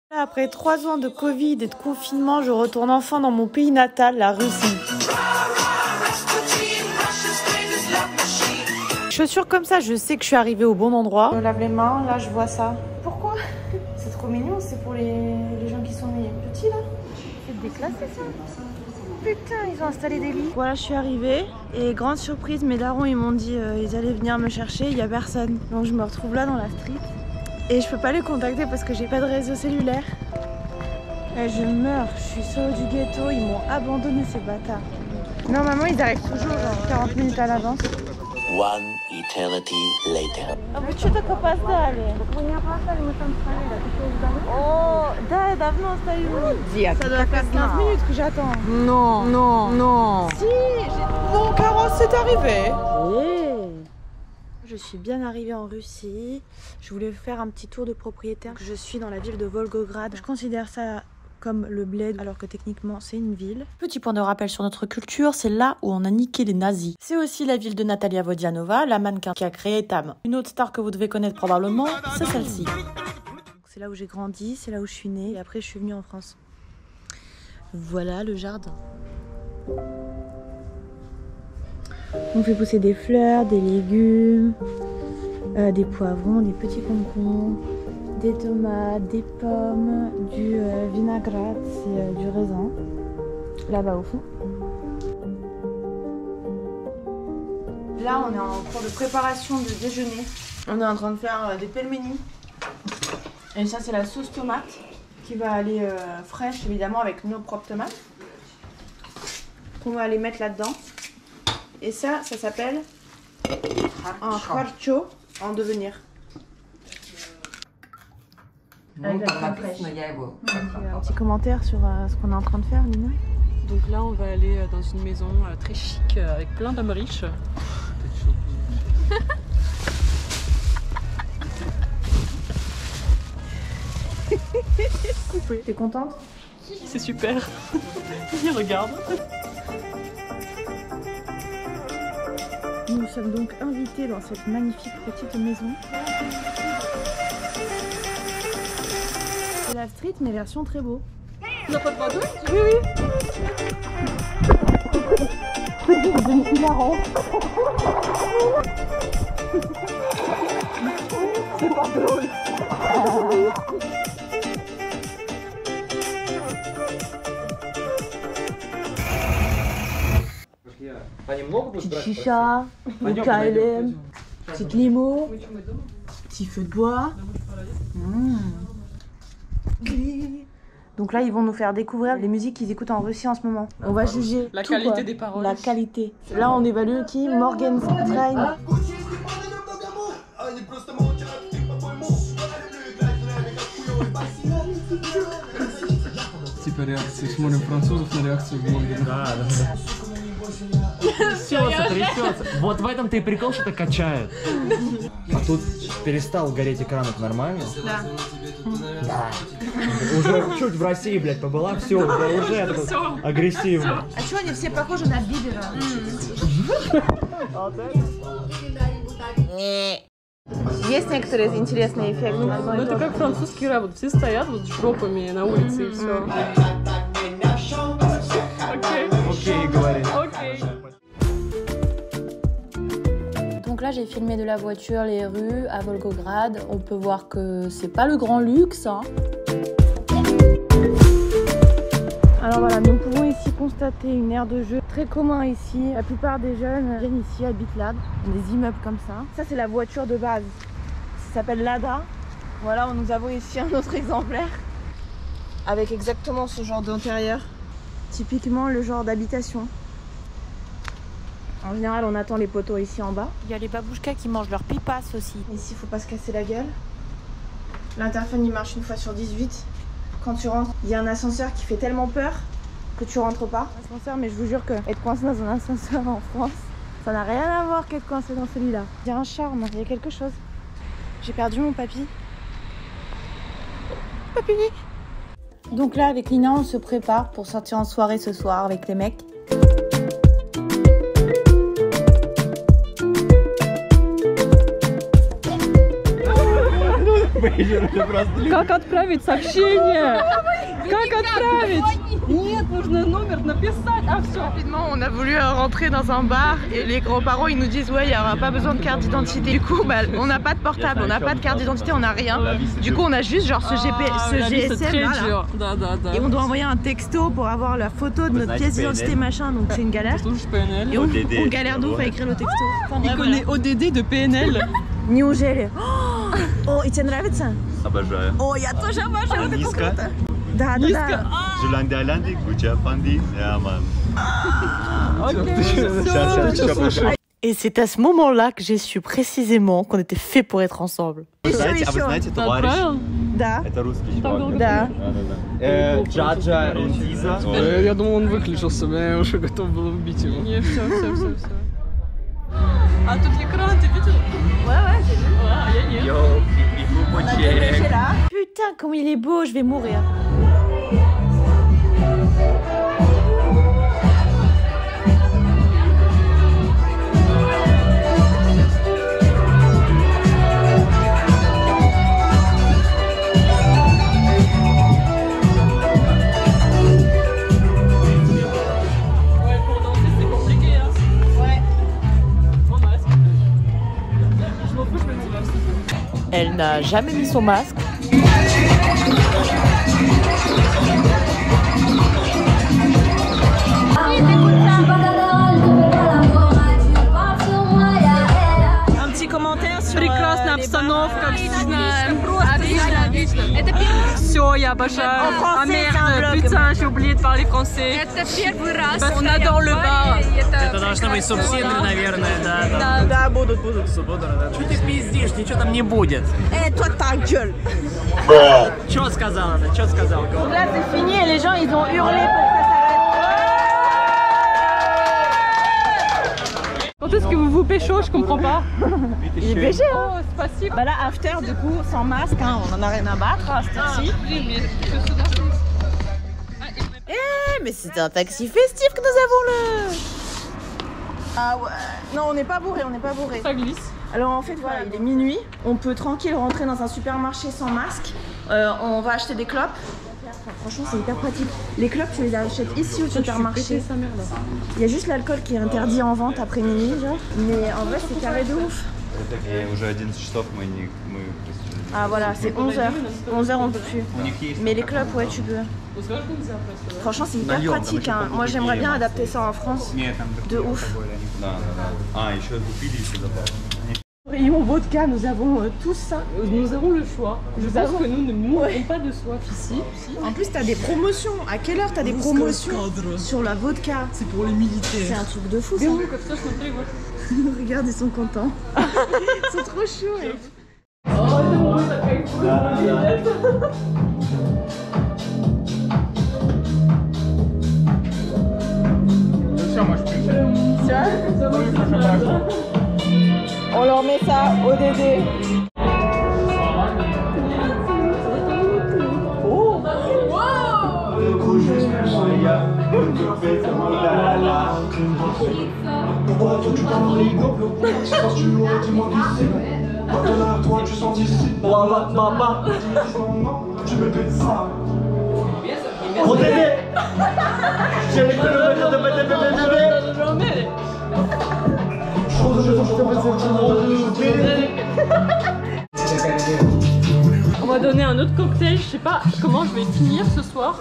Après 3 ans de Covid et de confinement, je retourne enfin dans mon pays natal, la Russie. Chaussures comme ça, je sais que je suis arrivée au bon endroit. Je me lave les mains, là je vois ça. Pourquoi? C'est trop mignon, c'est pour les gens qui sont petits là. C'est déclassé ça. Putain, ils ont installé des lits. Voilà, je suis arrivée et grande surprise, mes darons ils m'ont dit ils allaient venir me chercher, il n'y a personne. Donc je me retrouve là dans la street et je peux pas les contacter parce que j'ai pas de réseau cellulaire. Et je meurs, je suis seule du ghetto, ils m'ont abandonné ces bâtards. Normalement ils arrivent toujours genre 40 minutes à l'avance. One eternity later. А вы что так опоздали? Мы не опоздали, мы там стояли. Ты что, ждали? Oh, да, давно стою. Дед, Ça doit faire 15 minutes que j'attends. Non, non, non. Si, non, Caro, c'est arrivé. Je suis bien arrivée en Russie. Je voulais faire un petit tour de propriétaire. Je suis dans la ville de Volgograd. Je considère ça comme le bled, alors que techniquement c'est une ville. Petit point de rappel sur notre culture, c'est là où on a niqué les nazis. C'est aussi la ville de Natalia Vodianova, la mannequin qui a créé Tam. Une autre star que vous devez connaître probablement, c'est celle-ci. C'est là où j'ai grandi, c'est là où je suis née, et après je suis venue en France. Voilà le jardin. On fait pousser des fleurs, des légumes, des poivrons, des petits concombres, des tomates, des pommes, du vinaigrette, c'est du raisin, là-bas au fond. Là, on est en cours de préparation de déjeuner. On est en train de faire des pelmeni. Et ça, c'est la sauce tomate qui va aller fraîche, évidemment, avec nos propres tomates. Qu'on va aller mettre là-dedans. Et ça s'appelle un kharcho en devenir. Avec la crème fraîche. Un petit commentaire sur ce qu'on est en train de faire, Nina. Donc là, on va aller dans une maison très chic avec plein d'hommes riches. T'es contente? C'est super. Il regarde. Nous sommes donc invités dans cette magnifique petite maison. C'est la street mais version très beau. Tu n'as pas de bateau? Oui, oui. C'est hilarant. C'est pas drôle. Petite chicha, un KLM, petite limo, petit feu de bois. Donc là, ils vont nous faire découvrir les musiques qu'ils écoutent en Russie en ce moment. On va juger la tout, qualité quoi. des paroles. La qualité. Là, on évalue qui? Morgenstern. Типа реакции. Смотрим французов на реакцию в Лондоне. Да. Трясется. Вот в этом-то и прикол, что это качает. А тут перестал гореть экран, это нормально? Да. Да. Уже чуть в России, блядь, побыла, все, уже агрессивно. А что они все похожи на Бибера? Есть некоторые интересные эффекты. Ну это как французский рэп, вот все стоят вот с жопами на улице и все. Окей, говорит. Окей. Donc là, j'ai filmé de la voiture les rues à Volgograd. On peut voir que c'est pas le grand luxe, hein. Alors voilà, nous pouvons ici constater une aire de jeu très commun ici. La plupart des jeunes viennent ici, habitent là, dans des immeubles comme ça. Ça, c'est la voiture de base. Ça s'appelle Lada. Voilà, nous avons ici un autre exemplaire avec exactement ce genre d'intérieur. Typiquement le genre d'habitation. En général, on attend les poteaux ici en bas. Il y a les babouchkas qui mangent leurs pipas aussi. Ici, il faut pas se casser la gueule. L'interphone, il marche une fois sur 18. Quand tu rentres, il y a un ascenseur qui fait tellement peur que tu rentres pas. Ascenseur, mais je vous jure que être coincé dans un ascenseur en France, ça n'a rien à voir qu'être coincé dans celui-là. Il y a un charme, il y a quelque chose. J'ai perdu mon papy. Papy! Donc là, avec Lina, on se prépare pour sortir en soirée ce soir avec les mecs. Как отправить сообщение? Как отправить? Нет, нужно номер написать. А все. Rapidement, on a voulu rentrer dans un bar et les grands-parents ils nous disent ouais, il n'y aura pas besoin de carte d'identité. Du coup, bah, on n'a pas de portable, on n'a pas de carte d'identité, on n'a rien. Du coup, on a juste genre ce GSM là, et on doit envoyer un texto pour avoir la photo de notre pièce d'identité machin, donc c'est une galère. Et on galère d'où à écrire le texto. Il connaît ODD de PNL. Неужели? О, и тебе нравится? Обожаю. О, я тоже обожаю. Низко? Да, да, да. Жуланди-Алянди, Гуча-Панди. Et c'est à ce moment-là que j'ai su précisément qu'on était fait pour être ensemble. Вы знаете, товарищ? Да. Это русский чувак. Да. Джаджа Рундиза. Я думал, он выключился, но я уже готов был убить его. Не, все. А тут l'écran, t'es видел? Ouais, j'ai vu. Ouais, я нет. Putain, comme il est beau, je vais mourir. Elle n'a jamais mis son masque. Un petit commentaire sur... Прекрасная обстановка, все, я обожаю. Ah merde, putain, j'ai oublié de parler français. On adore le bar. Это должны быть субтитры, наверное, да. Да, будут. Что ты пиздишь, ничего там не будет. Toi, ta gueule. Что сказал она, что сказал? Donc là, c'est fini et les gens, ils ont hurlé pour que ça s'arrête. Quand est-ce que vous vous pécho? Je comprends pas. Il est BG, hein. Oh, c'est pas si. Bah là, after, du coup, sans masque, hein, on en a rien à battre à cette heure-ci. Mais c'est un taxi festif que nous avons là. Ah ouais. Non, on n'est pas bourré, Ça glisse. Alors en fait, voilà, il est minuit. On peut tranquille rentrer dans un supermarché sans masque. On va acheter des clopes. Enfin, franchement, c'est hyper pratique. Les clopes, tu les achètes ici au supermarché. Il y a juste l'alcool qui est interdit en vente après minuit, genre. Mais en vrai, c'est carré de ouf. Ah voilà, c'est 11h. 11h, on peut plus. Mais les clopes, ouais, tu peux. Franchement, c'est hyper pratique, hein. Moi, j'aimerais bien adapter ça en France. De ouf. Rayon vodka, nous avons tout ça. Nous avons le choix. Je pense que nous ne mourrons pas de soif ici. En plus, t'as des promotions. À quelle heure t'as des promotions sur la vodka? C'est pour les militaires. C'est un truc de fou, ça. Regarde, ils sont contents. Ils sont trop chauds. On leur met ça au DD. Oh. Toi tu sens d'ici. Papa. Tu me fais ça. Oh Dédé. J'ai les kilomètres de bébé. On m'a donné un autre cocktail, je sais pas comment je vais finir ce soir.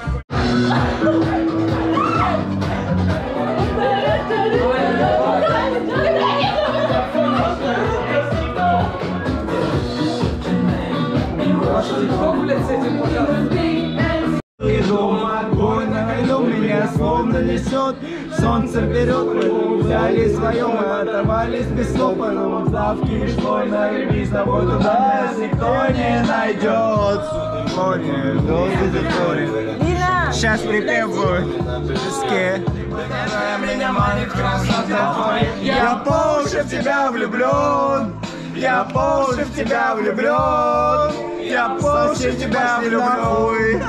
Меня словно несет, солнце вперед, мы взяли свое, мы оторвались без стопа, но в лавке шло на ребись, на воду нас никто не найдет. Сейчас припеваю в песке. Меня манит красота твоя. Я по уши в тебя влюблен. Я по уши в тебя влюблен. Я по уши в тебя влюблен.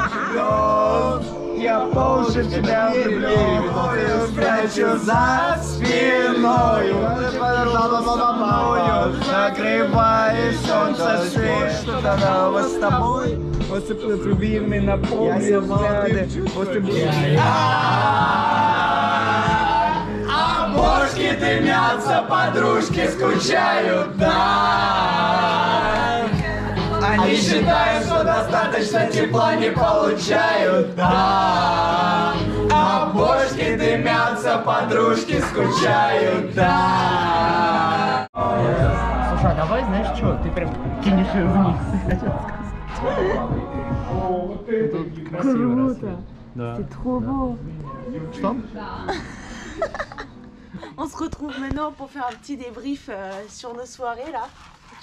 я по уши в тебя влюблен. Спрячу за спиною, нагревает солнце свет. Что-то нового с тобой. Осыплют рубинами на поле взгляды. А бошки дымятся, подружки скучают, да. Они считают, что достаточно тепла не получают, да. А бошки дымятся, подружки скучают, да. Слушай, а давай, знаешь что, ты прям кинешь ее вниз. Круто. Да. C'est trop beau. Что? On se retrouve maintenant pour faire un petit débrief sur nos soirées là.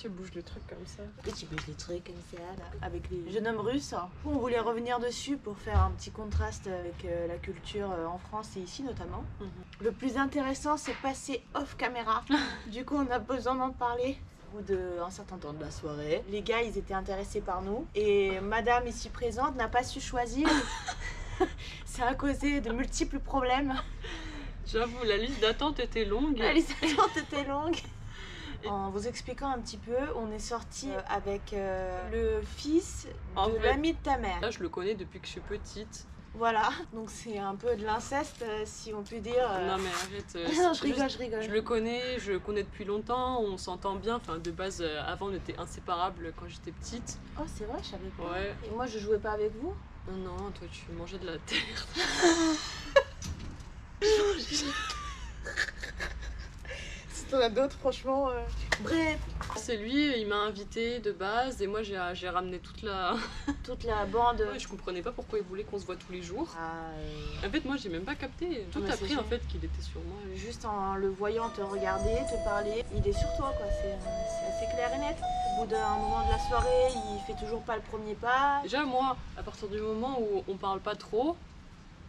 Tu bouges le truc comme ça. Et tu bouges les trucs comme ça là, avec les jeunes hommes russes. On voulait revenir dessus pour faire un petit contraste avec la culture en France et ici notamment. Le plus intéressant c'est passer off caméra. Du coup on a besoin d'en parler. Au bout d'un certain temps de la soirée, les gars ils étaient intéressés par nous et madame ici présente n'a pas su choisir. Ça a causé de multiples problèmes. J'avoue, la liste d'attente était longue. La liste d'attente était longue. En vous expliquant un petit peu, on est sorti avec le fils de l'ami de ta mère. Là, je le connais depuis que je suis petite. Voilà, donc c'est un peu de l'inceste, si on peut dire. Non mais arrête. Non, je rigole, je rigole. Je le connais depuis longtemps, on s'entend bien. Enfin, de base, avant, on était inséparables quand j'étais petite. Oh, c'est vrai, je savais pas. Ouais. Et moi, je jouais pas avec vous? Non, toi, tu mangeais de la terre. Si t'en as d'autres, franchement. Bref. C'est lui, il m'a invité de base et moi j'ai ramené toute la bande. Ouais, je comprenais pas pourquoi il voulait qu'on se voit tous les jours. En fait, moi j'ai même pas capté. Tout appris en fait qu'il était sur moi. Juste en le voyant te regarder, te parler, il est sur toi quoi. C'est assez clair et net. Au bout d'un moment de la soirée, il fait toujours pas le premier pas. Déjà moi, à partir du moment où on parle pas trop,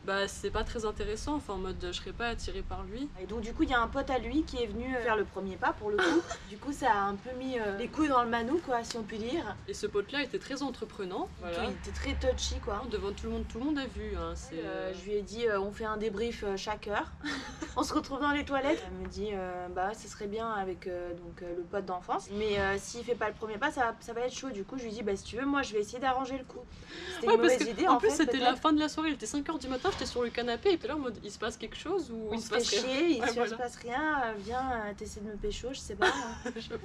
bah c'est pas très intéressant, enfin en mode je serais pas attirée par lui. Et donc du coup il y a un pote à lui qui est venu faire le premier pas pour le coup. Du coup ça a un peu mis les couilles dans le manou quoi si on peut dire. Et ce pote là était très entreprenant. Voilà. Il était très touchy quoi. Devant tout le monde a vu. Hein, je lui ai dit on fait un débrief chaque heure. On se retrouve dans les toilettes. Elle me dit bah ça serait bien avec donc le pote d'enfance. Mais s'il fait pas le premier pas ça va être chaud. Du coup je lui dis bah si tu veux moi je vais essayer d'arranger le coup. C'était une mauvaise idée en plus c'était la fin de la soirée, il était 5h du matin. J'étais sur le canapé et puis là en mode il se passe quelque chose ou il se passe rien. Il se passe rien, viens t'essaies de me pécho, je sais pas.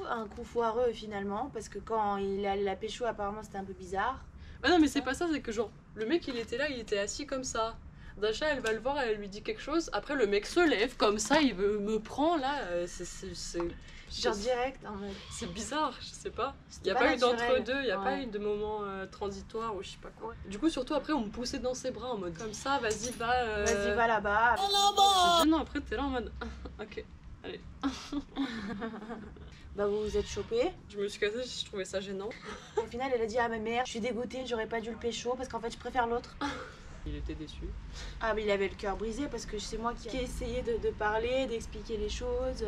Un coup foireux finalement parce que quand il allait la pécho apparemment c'était un peu bizarre. Ah non mais c'est pas ça, c'est que genre le mec il était là, il était assis comme ça. Dasha elle va le voir, elle lui dit quelque chose, après le mec se lève comme ça, il me prend là, c'est genre direct en mode. C'est bizarre, je sais pas. Il n'y a pas eu d'entre-deux, il n'y a pas eu de moment transitoire ou je sais pas quoi. Du coup, surtout après, on me poussait dans ses bras en mode comme ça, vas-y, va. Vas-y, va là-bas. C'est gênant, après, t'es là en mode ok, allez. Bah, vous vous êtes chopés. Je me suis cassée, je trouvais ça gênant. Au final, elle a dit ah, mais merde, je suis dégoûtée, j'aurais pas dû le pécho parce qu'en fait, je préfère l'autre. Il était déçu. Ah mais il avait le cœur brisé parce que c'est moi qui ai essayé de parler, d'expliquer les choses.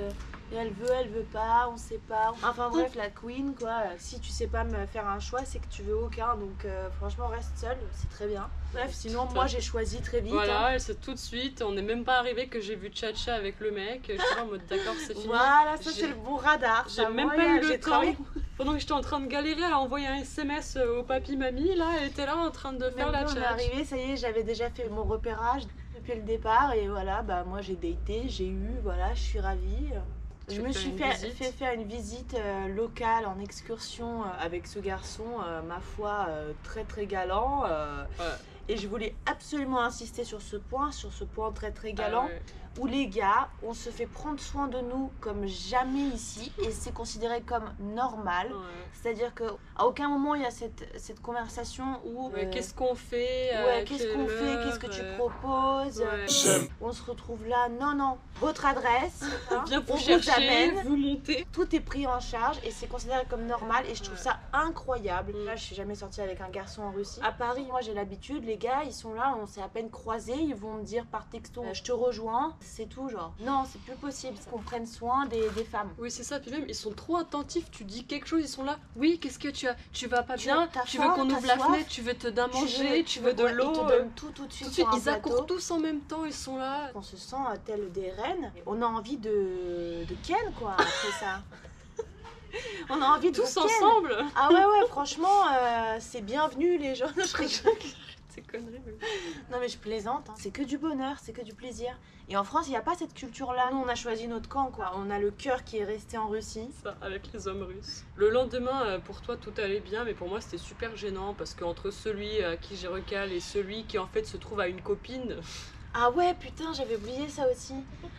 Et elle veut pas, on sait pas. Enfin bref, la queen quoi. Si tu sais pas me faire un choix, c'est que tu veux aucun. Donc franchement, reste seule, c'est très bien. Bref, sinon moi j'ai choisi très vite. Voilà, elle c'est tout de suite. On n'est même pas arrivé que j'ai vu Tcha-Tcha avec le mec. J'étais en mode d'accord, c'est fini. Voilà, ça c'est le bon radar. J'ai même pas eu le temps. Pendant que j'étais en train de galérer à envoyer un SMS au papy-mamie, là, elle était là en train de faire la chat. On est arrivé, ça y est, j'avais déjà fait mon repérage depuis le départ et voilà, bah moi j'ai daté, j'ai eu, voilà, je suis ravie. Je me suis fait faire une visite locale en excursion avec ce garçon, ma foi, très très galant. Et je voulais absolument insister sur ce point très très galant. Où les gars, on se fait prendre soin de nous comme jamais ici et c'est considéré comme normal. C'est-à-dire qu'à aucun moment il y a cette conversation où qu'est-ce qu'on fait, qu'est-ce qu'on fait, qu'est-ce que tu proposes. On se retrouve là, non, votre adresse, hein, bien vous chercher, vous montez. Tout est pris en charge et c'est considéré comme normal et je trouve ça incroyable. Là, je suis jamais sortie avec un garçon en Russie. À Paris, moi j'ai l'habitude, les gars, ils sont là, on s'est à peine croisés, ils vont me dire par texto, je te rejoins. C'est tout, genre. Non, c'est plus possible. Qu'on prenne soin des femmes. Oui, c'est ça. Puis même, ils sont trop attentifs. Tu dis quelque chose, ils sont là. Oui, qu'est-ce que tu as? Tu vas pas bien? Tu veux qu'on ouvre la fenêtre? Tu veux te donner à manger? Tu veux de l'eau? Ils te donnent tout de suite. Ils accourent tous en même temps. Ils sont là. On se sent tel des reines. On a envie de Ken, quoi, après ça. On a envie de tous Ken. ensemble. Ah ouais, franchement, c'est bienvenu les gens. C'est conneries. Mais... Non mais je plaisante, hein. C'est que du bonheur, c'est que du plaisir. Et en France, il n'y a pas cette culture-là. Nous, on a choisi notre camp, quoi. On a le cœur qui est resté en Russie. Ça, avec les hommes russes. Le lendemain, pour toi, tout allait bien, mais pour moi, c'était super gênant parce qu'entre celui à qui j'ai recalé et celui qui en fait se trouve à une copine. Ah ouais, putain, j'avais oublié ça aussi.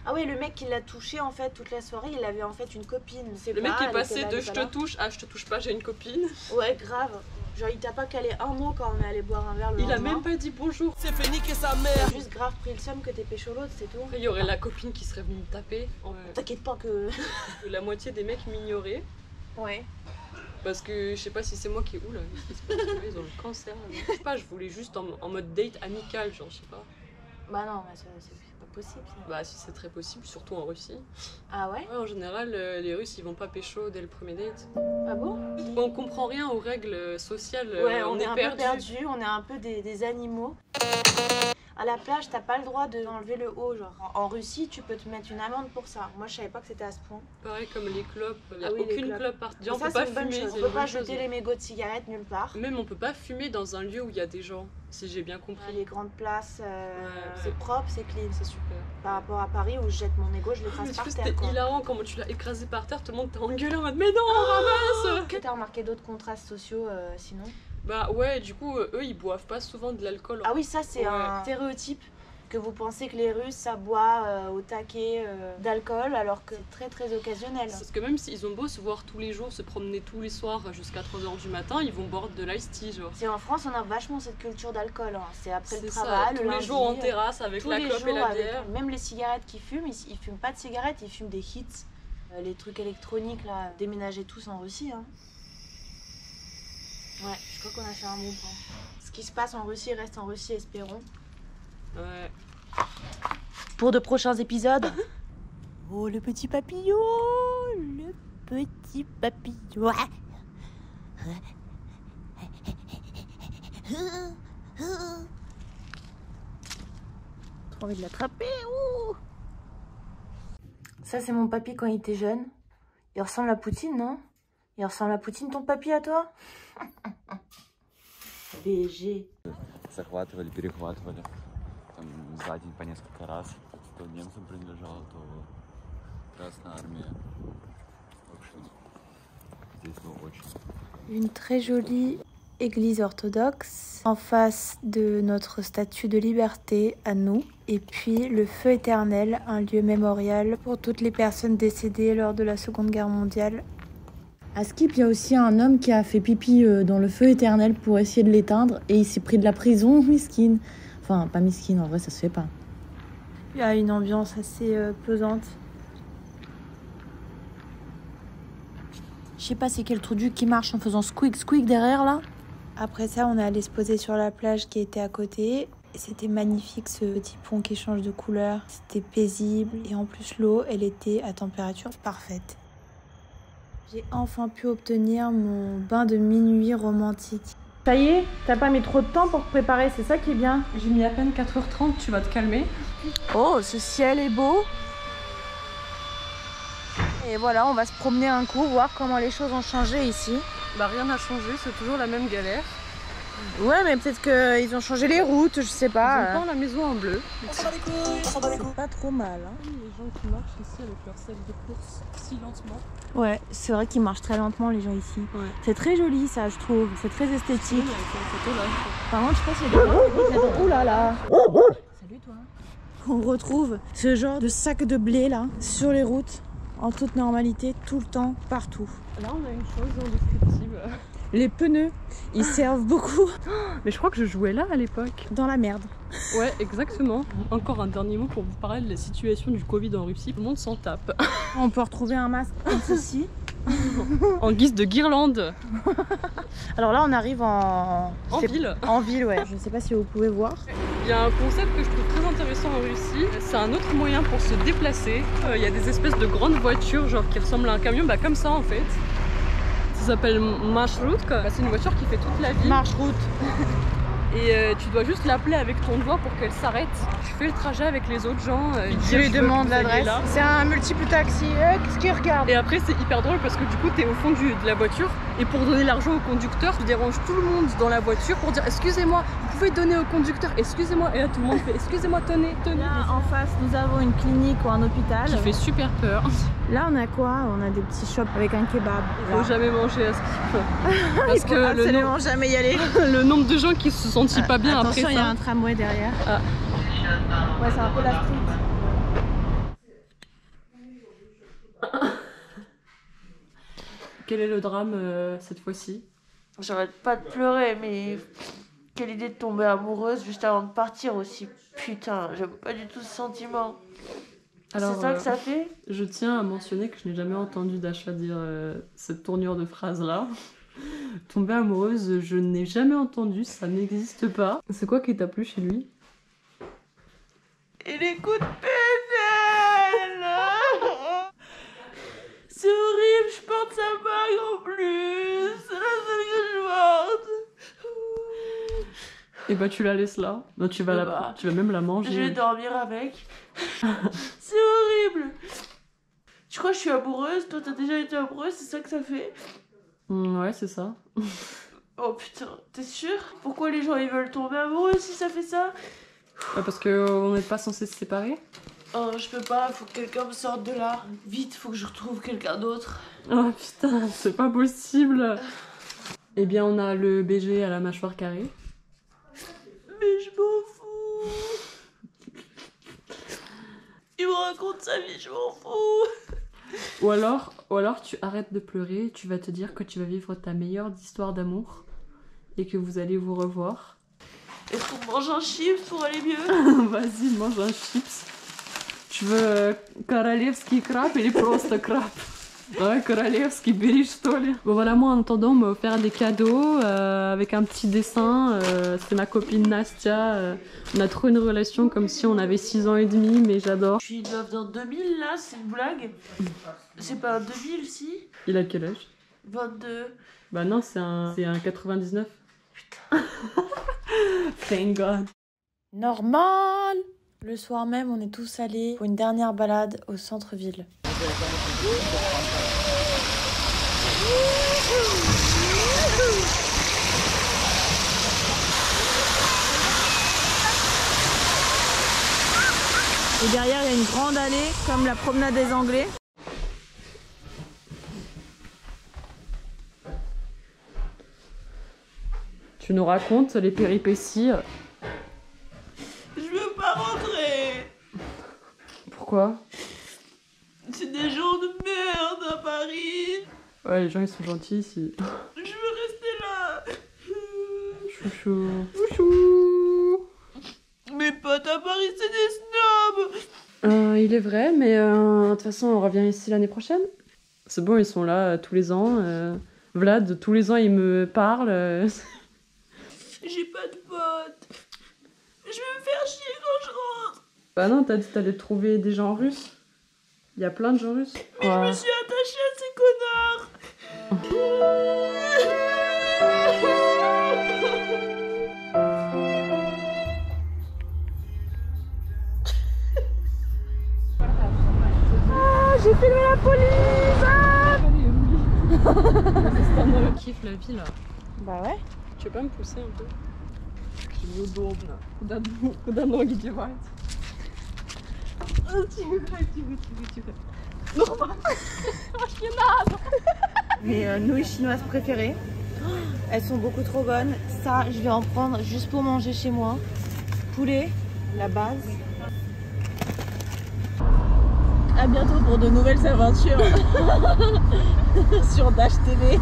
Ah ouais, le mec qui l'a touché en fait toute la soirée, il avait en fait une copine. Le mec qui est passé de je te touche à je te touche pas, j'ai une copine. Ouais, grave. Genre, il t'a pas calé un mot quand on est allé boire un verre le lendemain. Il a même pas dit bonjour. C'est fait niquer sa mère. Il a juste grave pris le seum que t'es pécho l'autre, c'est tout. Après, il y aurait la copine qui serait venue me taper. T'inquiète pas que... La moitié des mecs m'ignoraient. Ouais. Parce que je sais pas si c'est moi qui... Oula, qu'est-ce qui se passe? Ils ont le cancer. Je sais pas, je voulais juste en mode date amical, genre, je sais pas. Bah non, c'est pas possible ça. Bah si, c'est très possible, surtout en Russie. Ah ouais? Ouais, en général, les Russes, ils vont pas pécho dès le premier date. Ah bon? On comprend rien aux règles sociales. Ouais, on est un peu perdus, on est un peu des animaux. À la plage, t'as pas le droit d'enlever le haut, genre. En Russie, tu peux te mettre une amende pour ça. Moi, je savais pas que c'était à ce point. Pareil comme les clopes, il n'y a Ah oui, aucune clope par terre. On ça, peut pas c'est une bonne fumer. chose. On peut pas jeter les mégots de cigarettes nulle part. Même on peut pas fumer dans un lieu où il y a des gens, si j'ai bien compris. Les grandes places, Ouais. c'est propre, c'est clean. C'est super. Par rapport à Paris où je jette mon égo, je l'écrase par terre. C'était hilarant comment tu l'as écrasé par terre, tout le monde t'a engueulé en mode mais non, ramasse. Que t'as remarqué d'autres contrastes sociaux sinon? Bah ouais, du coup, eux ils boivent pas souvent de l'alcool. Ah oui, ça c'est un stéréotype. Que vous pensez que les Russes ça boit au taquet d'alcool alors que c'est très très occasionnel. Parce que même s'ils ont beau se voir tous les jours, se promener tous les soirs jusqu'à 3h du matin, ils vont boire de l'ice tea genre. C'est en France on a vachement cette culture d'alcool, hein. C'est après le ça, travail, tous le les lundi, jours en terrasse avec la clope et la bière. Même les cigarettes qu'ils fument, ils fument pas de cigarettes, ils fument des hits. Les trucs électroniques là, déménager tous en Russie. Hein. Ouais, je crois qu'on a fait un bon point. Ce qui se passe en Russie reste en Russie, espérons. Ouais. Pour de prochains épisodes. Oh le petit papillon, le petit papillon. Trop envie de l'attraper. Ça c'est mon papy quand il était jeune. Il ressemble à Poutine, non? Il ressemble à Poutine ton papy à toi? BG. Захватывали, перехватывали. Там за день по несколько раз. То немцам принадлежало, то Красная Армия. В общем, здесь было очень. Une très jolie église orthodoxe en face de notre statue de liberté à nous. Et puis le feu éternel, un lieu mémorial pour toutes les personnes décédées lors de la Seconde Guerre mondiale. À Skip, il y a aussi un homme qui a fait pipi dans le feu éternel pour essayer de l'éteindre. Et il s'est pris de la prison, miskin. Enfin, pas miskin, en vrai, ça se fait pas. Il y a une ambiance assez pesante. Je sais pas c'est quel trou qui marche en faisant squeak squeak derrière là. Après ça, on est allé se poser sur la plage qui était à côté. Et c'était magnifique ce petit pont qui change de couleur. C'était paisible et en plus l'eau, elle était à température parfaite. J'ai enfin pu obtenir mon bain de minuit romantique. Ça y est, t'as pas mis trop de temps pour te préparer, c'est ça qui est bien. J'ai mis à peine 4h30, tu vas te calmer. Oh, ce ciel est beau. Et voilà, on va se promener un coup, voir comment les choses ont changé ici. Bah rien n'a changé, c'est toujours la même galère. Ouais, mais peut-être qu'ils ont changé les routes, je sais pas. Ils ont peint la maison en bleu. C'est pas trop mal. Hein. Les gens qui marchent ici avec leur sac de course si lentement. Ouais, c'est vrai qu'ils marchent très lentement les gens ici. Ouais. C'est très joli ça, je trouve. C'est très esthétique. Photo, là. Par contre, je sais pas s'il y a des gens qui attendent. Ouh là là. Salut toi. On retrouve ce genre de sac de blé là sur les routes en toute normalité, tout le temps, partout. Là, on a une chose indescriptible. Les pneus, ils servent beaucoup. Mais je crois que je jouais là à l'époque. Dans la merde. Ouais, exactement. Encore un dernier mot pour vous parler de la situation du Covid en Russie. Tout le monde s'en tape. On peut retrouver un masque comme ceci. en guise de guirlande. Alors là, on arrive en ville. En ville, ouais. Je ne sais pas si vous pouvez voir. Il y a un concept que je trouve très intéressant en Russie. C'est un autre moyen pour se déplacer. Il y a des espèces de grandes voitures, genre qui ressemblent à un camion, bah comme ça en fait. Ça s'appelle marshrutka. C'est une voiture qui fait toute la ville. Marche-route. Et tu dois juste l'appeler avec ton doigt pour qu'elle s'arrête. Tu fais le trajet avec les autres gens. Tu lui demandes l'adresse. C'est un multiple taxi. Qu'est-ce qu'il regarde? Et après c'est hyper drôle parce que du coup t'es au fond de la voiture et pour donner l'argent au conducteur, tu déranges tout le monde dans la voiture pour dire excusez-moi, vous pouvez donner au conducteur, excusez-moi. Et là tout le monde fait excusez-moi, tenez. Là en face nous avons une clinique ou un hôpital. Qui fait super peur. Là on a quoi? On a des petits shops avec un kebab. Faut jamais manger à Skip. Parce que absolument jamais y aller. Le nombre de gens qui se sentent pas bien après ça. Attention, il y a un tramway derrière. Ah. Ouais, c'est un peu la street. Quel est le drame cette fois-ci? J'arrête pas de pleurer, mais quelle idée de tomber amoureuse juste avant de partir aussi. Putain, j'aime pas du tout ce sentiment. C'est ça que ça fait? Je tiens à mentionner que je n'ai jamais entendu Dasha dire cette tournure de phrase-là. Tomber amoureuse, je n'ai jamais entendu, ça n'existe pas. C'est quoi qui t'a plu chez lui? Et les coups de pédale. C'est horrible, je porte sa bague en plus. C'est la seule que je porte. Et bah tu la laisses là. Non, tu vas même la manger. Je vais dormir avec. C'est horrible. Tu crois que je suis amoureuse? Toi t'as déjà été amoureuse, c'est ça que ça fait? Ouais, c'est ça. Oh putain, t'es sûr? Pourquoi les gens ils veulent tomber amoureux si ça fait ça? Parce qu'on n'est pas censé se séparer. Oh, je peux pas, faut que quelqu'un me sorte de là. Vite, faut que je retrouve quelqu'un d'autre. Oh putain, c'est pas possible. Eh bien, on a le BG à la mâchoire carrée. Mais je m'en fous. Il me raconte sa vie, je m'en fous. Ou alors tu arrêtes de pleurer, tu vas te dire que tu vas vivre ta meilleure histoire d'amour et que vous allez vous revoir. Est-ce qu'on mange un chips pour aller mieux? Vas-y, mange un chips. Tu veux королевский краб или просто краб? Ouais, королевский, бери что ли? Bon voilà, moi en attendant, on m'a offert des cadeaux avec un petit dessin. C'est ma copine Nastia. On a trop une relation comme si on avait 6 ans et demi, mais j'adore. Je suis une meuf dans 2000 là, c'est une blague? C'est pas un 2000 si? Il a quel âge? 22. Bah non, c'est un 99. Putain. Thank God. Normal. Le soir même, on est tous allés pour une dernière balade au centre-ville. Et derrière, il y a une grande allée, comme la promenade des Anglais. Tu nous racontes les péripéties. Je veux pas rentrer. Pourquoi? C'est des gens de merde à Paris. Ouais, les gens ils sont gentils ici. Je veux rester là. Chouchou. Chouchou. Mes potes à Paris, c'est des snobs. Il est vrai, mais de toute façon, on revient ici l'année prochaine. C'est bon, ils sont là tous les ans. Vlad, tous les ans, il me parle. J'ai pas de potes. Je vais me faire chier quand je rentre. Bah non, t'as dit que t'allais trouver des gens russes. Il y a plein de gens russes. Mais je me suis attachée à ces connards. J'ai filmé la police. On kiffe la vie là. Bah ouais. Tu veux pas me pousser un peu? Неудобно. Куда ноги девать? Тихо. Mes nouilles chinoises préférées. Elles sont beaucoup trop bonnes. Ça, je vais en prendre juste pour manger chez moi. Poulet, la base. À bientôt pour de nouvelles aventures sur Dash TV.